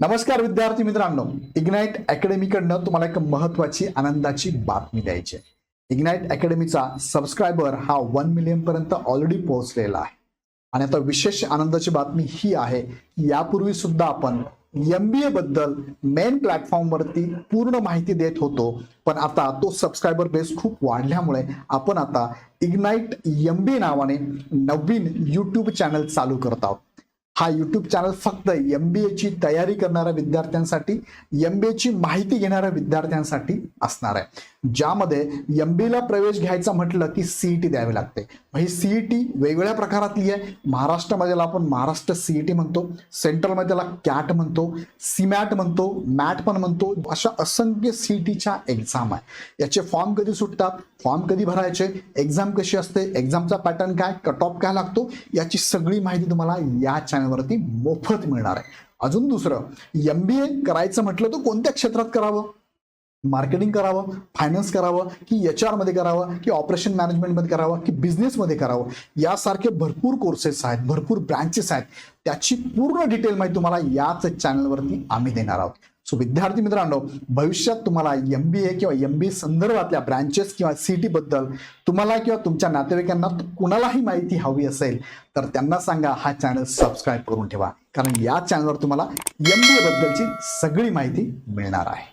नमस्कार विद्यार्थी मित्रांनो, इग्नाइट अकॅडमीकडनं तुम्हाला एक महत्त्वाची आनंदाची बातमी द्यायची आहे. इग्नाइट अकॅडमीचा सबस्क्रायबर हा 1 मिलियन पर्यंत ऑलरेडी पोहोचलेला आहे. आणि आता विशेष आनंदाची बातमी ही आहे की यापूर्वी सुद्धा आपण MBA बद्दल मेन प्लॅटफॉर्मवरती पूर्ण माहिती देत होतो, पण आता तो सबस्क्रायबर बेस खूप वाढल्यामुळे आपण आता इग्नाइट MBA नावाने नवीन YouTube चॅनल चालू करत आहोत. हा YouTube चॅनल फक्त MBA ची तयारी करणाऱ्या विद्यार्थ्यांसाठी, MBA ची माहिती घेणाऱ्या विद्यार्थ्यांसाठी असणार आहे, ज्यामध्ये MBA ला प्रवेश घ्यायचा म्हटलं की CET द्यावी लागते. ही CET वेगवेगळ्या प्रकारातली आहे. महाराष्ट्रामध्ये आपण महाराष्ट्र CET म्हणतो, सेंट्रलमध्ये त्याला CAT म्हणतो, CMAT म्हणतो, MAT पण म्हणतो. अशा असंख्य CETच्या एक्झाम आहे. याचे फॉर्म कधी सुटतात, फॉर्म कधी भरायचे, एक्झाम कशी असते, एक्झामचा पॅटर्न काय, कट ऑफ काय लागतो, याची सगळी माहिती तुम्हाला या चॅनलवरती मोफत मिळणार आहे. अजून दुसरं, MBA करायचं म्हटलं तर कोणत्या क्षेत्रात करावं? मार्केटिंग करावं, फायनान्स करावं, की HR मध्ये करावं, की ऑपरेशन मॅनेजमेंट मध्ये करावं, की बिझनेस मध्ये करावं, यासारखे भरपूर कोर्सेस आहेत, भरपूर ब्रँचेस आहेत. त्याची पूर्ण डिटेल माहिती तुम्हाला याच चॅनलवरती आम्ही देणार आहोत. सो विद्यार्थी मित्रांनो, भविष्यात तुम्हाला MBA किंवा MBA संदर्भातल्या ब्रँचेस किंवा CET बद्दल तुम्हाला किंवा तुमच्या नातेवाईकांना कुणालाही माहिती हवी असेल तर त्यांना सांगा हा चॅनल सबस्क्राईब करून ठेवा, कारण या चॅनलवर तुम्हाला MBA बद्दलची सगळी माहिती मिळणार आहे.